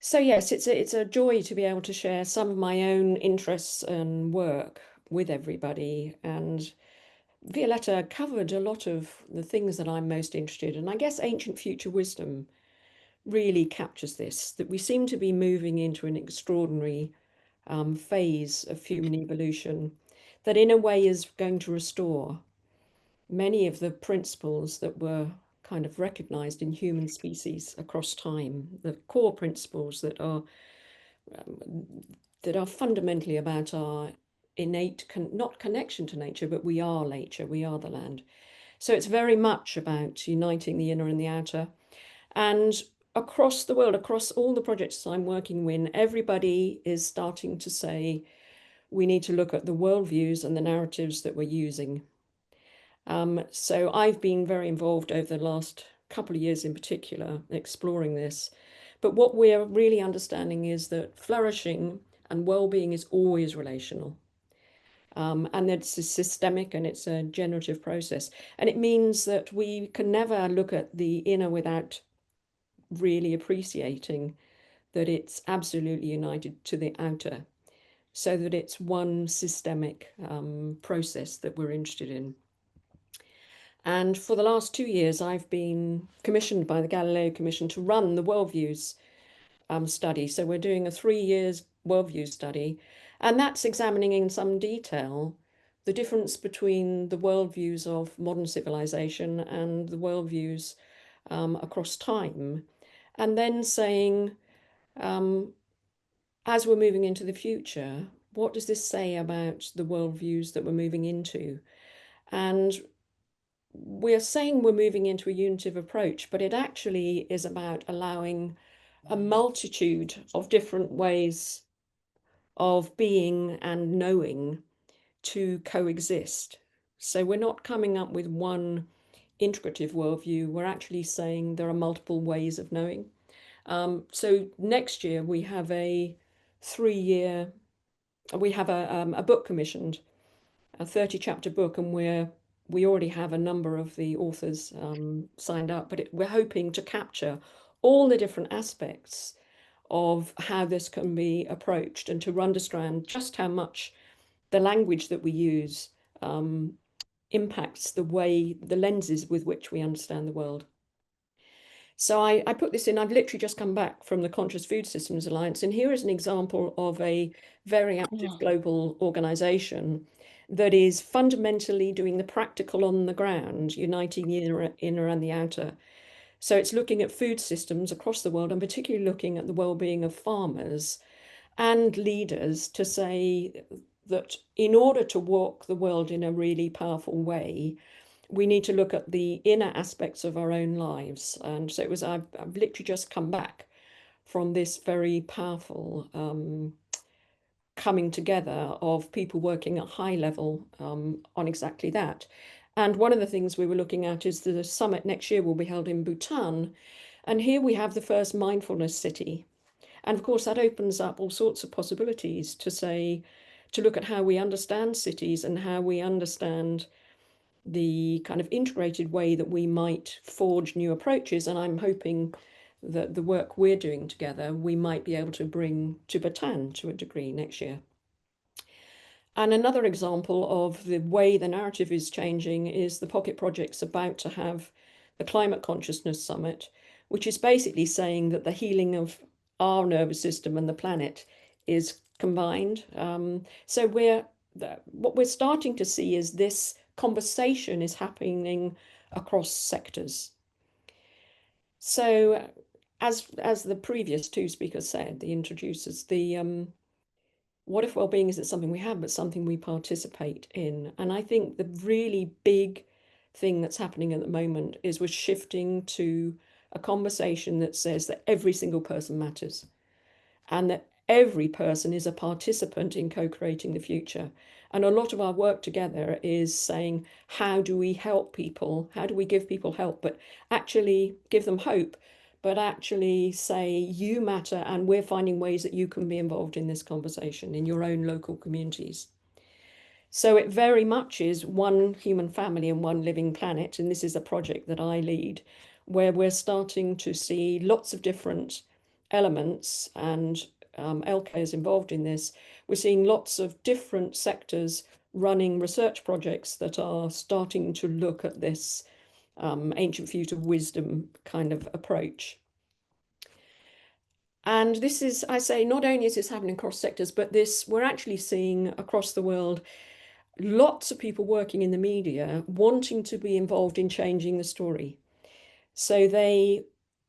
So yes, it's a joy to be able to share some of my own interests and work with everybody. And Violetta covered a lot of the things that I'm most interested in. I guess ancient future wisdom really captures this, that we seem to be moving into an extraordinary phase of human evolution that in a way is going to restore many of the principles that were kind of recognized in human species across time, the core principles that are fundamentally about our innate, not connection to nature, but we are nature, we are the land. So it's very much about uniting the inner and the outer. And across the world, across all the projects I'm working with, everybody is starting to say we need to look at the worldviews and the narratives that we're using. So I've been very involved over the last couple of years in particular, exploring this. But what we're really understanding is that flourishing and well-being is always relational. And it's a systemic and it's a generative process. And it means that we can never look at the inner without really appreciating that it's absolutely united to the outer, so that it's one systemic process that we're interested in. And for the last 2 years, I've been commissioned by the Galileo Commission to run the Worldviews study. So we're doing a 3 year worldview study, and that's examining in some detail the difference between the worldviews of modern civilization and the worldviews across time, and then saying, as we're moving into the future, what does this say about the worldviews that we're moving into? And we're saying we're moving into a unitive approach, but it actually is about allowing a multitude of different ways of being and knowing to coexist. So we're not coming up with one integrative worldview, we're actually saying there are multiple ways of knowing. So next year we have a 3 year, we have a book commissioned, a 30 chapter book, and we already have a number of the authors signed up, but we're hoping to capture all the different aspects of how this can be approached and to understand just how much the language that we use impacts the way, the lenses with which we understand the world. So I put this in, I've literally just come back from the Conscious Food Systems Alliance, and here is an example of a very active global organization that is fundamentally doing the practical on the ground, uniting the inner and the outer. So it's looking at food systems across the world and particularly looking at the well-being of farmers and leaders to say that in order to walk the world in a really powerful way, we need to look at the inner aspects of our own lives. And so I've literally just come back from this very powerful coming together of people working at high level on exactly that. And one of the things we were looking at is the summit next year will be held in Bhutan. And here we have the first mindfulness city. And of course, that opens up all sorts of possibilities to say, to look at how we understand cities and how we understand the kind of integrated way that we might forge new approaches. And I'm hoping that the work we're doing together, we might be able to bring to Bhutan to a degree next year. And another example of the way the narrative is changing is the Pocket Project's about to have the Climate Consciousness Summit, which is basically saying that the healing of our nervous system and the planet is combined. So what we're starting to see is this conversation is happening across sectors. So as the previous two speakers said, the introducers, what if well-being isn't something we have, but something we participate in? And I think the really big thing that's happening at the moment is we're shifting to a conversation that says that every single person matters and that every person is a participant in co-creating the future. And a lot of our work together is saying, how do we help people? How do we give people help, but actually give them hope, but actually say you matter and we're finding ways that you can be involved in this conversation in your own local communities. So it very much is one human family and one living planet. And this is a project that I lead, where we're starting to see lots of different elements, and ELCA is involved in this, we're seeing lots of different sectors running research projects that are starting to look at this ancient feudal wisdom kind of approach. And this is, I say, not only is this happening across sectors, but this we're actually seeing across the world lots of people working in the media wanting to be involved in changing the story. So they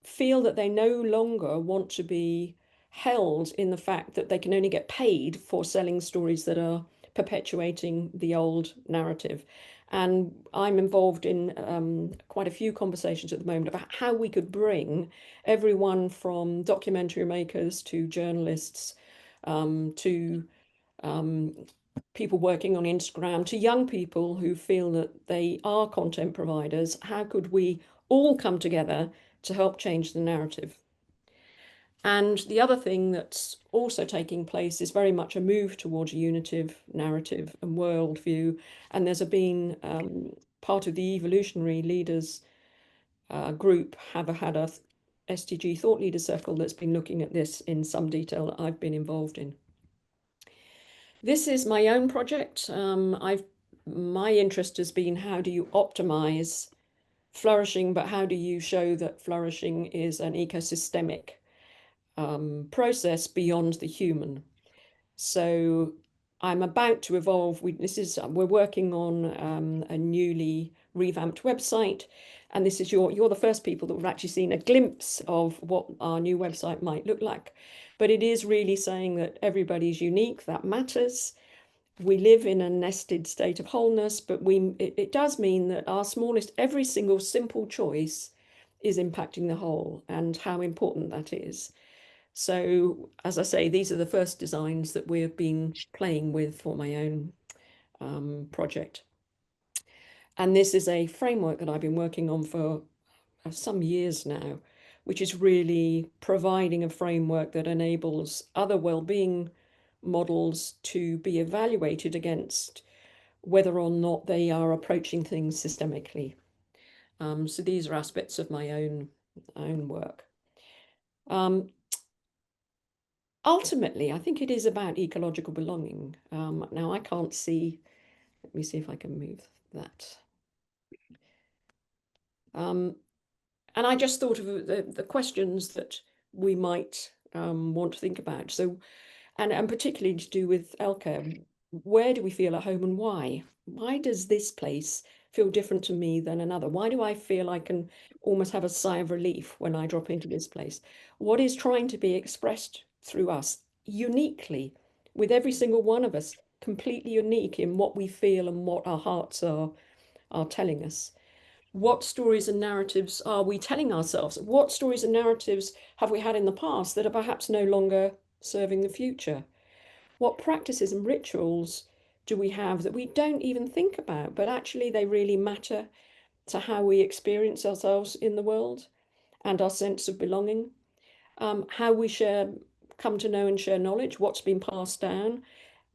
feel that they no longer want to be held in the fact that they can only get paid for selling stories that are perpetuating the old narrative. And I'm involved in quite a few conversations at the moment about how we could bring everyone from documentary makers to journalists to people working on Instagram to young people who feel that they are content providers. How could we all come together to help change the narrative? And the other thing that's also taking place is very much a move towards a unitive narrative and worldview. And there's been part of the evolutionary leaders group have had a SDG thought leader circle that's been looking at this in some detail that I've been involved in. This is my own project. My interest has been how do you optimize flourishing, but how do you show that flourishing is an ecosystemic process beyond the human? So I'm about to evolve. We're working on a newly revamped website, and this is you're the first people that have actually seen a glimpse of what our new website might look like. But it is really saying that everybody's unique, that matters. We live in a nested state of wholeness, but it does mean that our smallest, every single simple choice is impacting the whole, and how important that is. So, as I say, these are the first designs that we've been playing with for my own project. And this is a framework that I've been working on for some years now, which is really providing a framework that enables other well-being models to be evaluated against whether or not they are approaching things systemically. So these are aspects of my own work. Ultimately, I think it is about ecological belonging. Now I can't see, let me see if I can move that. And I just thought of the questions that we might want to think about. So, and particularly to do with ELCA, where do we feel at home and why? Why does this place feel different to me than another? Why do I feel I can almost have a sigh of relief when I drop into this place? What is trying to be expressed through us uniquely, with every single one of us completely unique in what we feel and what our hearts are telling us? What stories and narratives are we telling ourselves? What stories and narratives have we had in the past that are perhaps no longer serving the future? What practices and rituals do we have that we don't even think about, but actually they really matter to how we experience ourselves in the world and our sense of belonging? How we come to know and share knowledge, what's been passed down,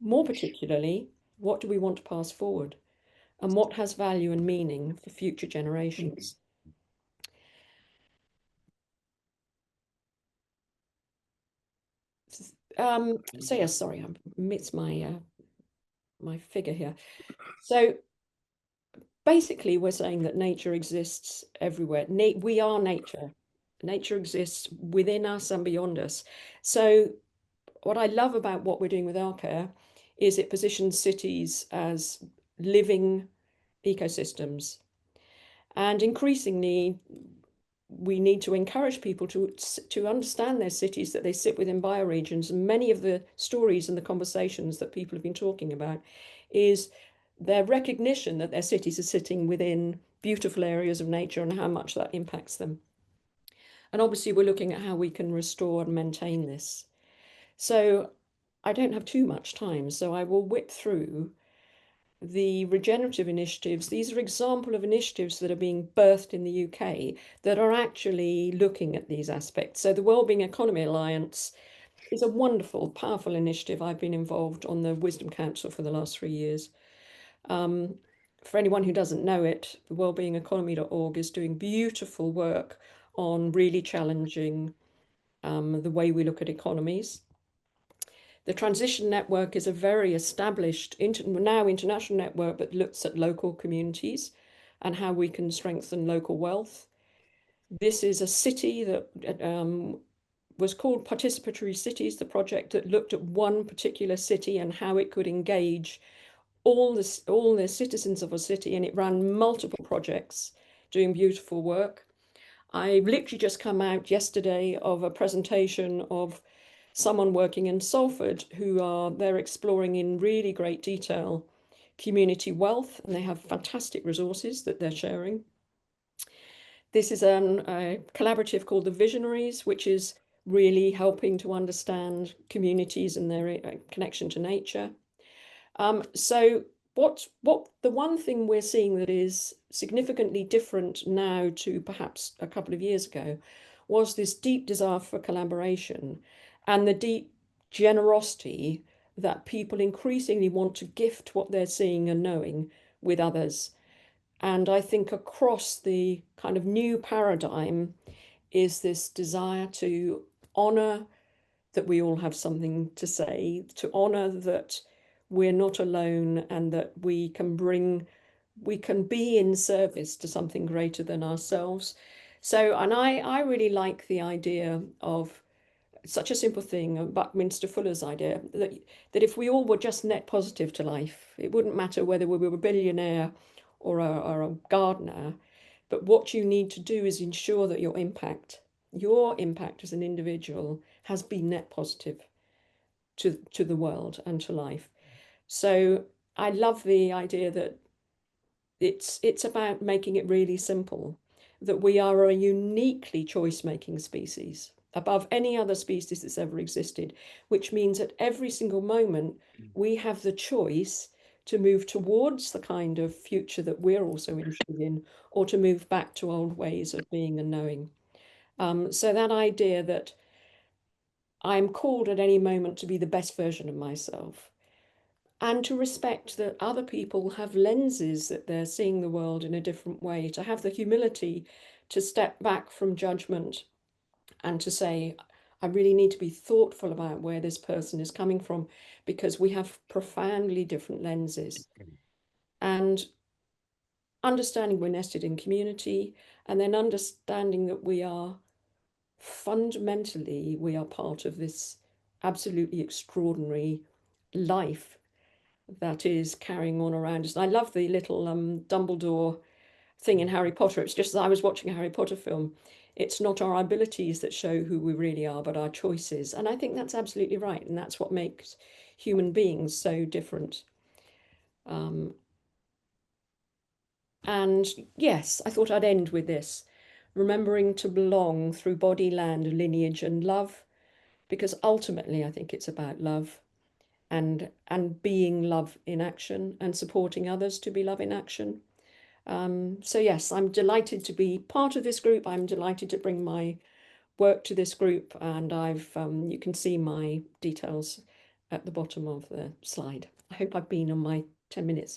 more particularly, what do we want to pass forward? And what has value and meaning for future generations? So yes, sorry, I missed my figure here. So basically, we're saying that nature exists everywhere. We are nature. Nature exists within us and beyond us. So what I love about what we're doing with our care is it positions cities as living ecosystems. And increasingly, we need to encourage people to understand their cities, that they sit within bioregions. And many of the stories and the conversations that people have been talking about is their recognition that their cities are sitting within beautiful areas of nature and how much that impacts them. And obviously, we're looking at how we can restore and maintain this. So I don't have too much time, so I will whip through the regenerative initiatives. These are example of initiatives that are being birthed in the UK that are actually looking at these aspects. So the Wellbeing Economy Alliance is a wonderful, powerful initiative. I've been involved on the Wisdom Council for the last 3 years. For anyone who doesn't know it, the wellbeingeconomy.org is doing beautiful work on really challenging the way we look at economies. The Transition Network is a very established, now international network that looks at local communities and how we can strengthen local wealth. This is a city that was called Participatory Cities, the project that looked at one particular city and how it could engage all the citizens of a city, and it ran multiple projects doing beautiful work. I literally just come out yesterday of a presentation of someone working in Salford they're exploring in really great detail community wealth, and they have fantastic resources that they're sharing. This is a collaborative called the Visionaries, which is really helping to understand communities and their connection to nature. So what the one thing we're seeing that is significantly different now to perhaps a couple of years ago was this deep desire for collaboration and the deep generosity that people increasingly want to gift what they're seeing and knowing with others. And I think across the kind of new paradigm is this desire to honor that we all have something to say, to honor that we're not alone and that we can be in service to something greater than ourselves. So, and I really like the idea of such a simple thing, Buckminster Fuller's idea that if we all were just net positive to life, it wouldn't matter whether we were a billionaire or a gardener, but what you need to do is ensure that your impact as an individual has been net positive to the world and to life. So I love the idea that it's about making it really simple, that we are a uniquely choice-making species above any other species that's ever existed, which means at every single moment we have the choice to move towards the kind of future that we're also interested in, or to move back to old ways of being and knowing. So that idea that I'm called at any moment to be the best version of myself, and to respect that other people have lenses that they're seeing the world in a different way, to have the humility to step back from judgment and to say, I really need to be thoughtful about where this person is coming from, because we have profoundly different lenses. And understanding we're nested in community, and then understanding that we are part of this absolutely extraordinary life that is carrying on around us. And I love the little Dumbledore thing in Harry Potter. It's just as I was watching a Harry Potter film. It's not our abilities that show who we really are, but our choices. And I think that's absolutely right. And that's what makes human beings so different. And yes, I thought I'd end with this. Remembering to belong through body, land, lineage, and love, because ultimately I think it's about love and being love in action and supporting others to be love in action. So yes, I'm delighted to be part of this group. I'm delighted to bring my work to this group, and you can see my details at the bottom of the slide. I hope I've been on my 10 minutes.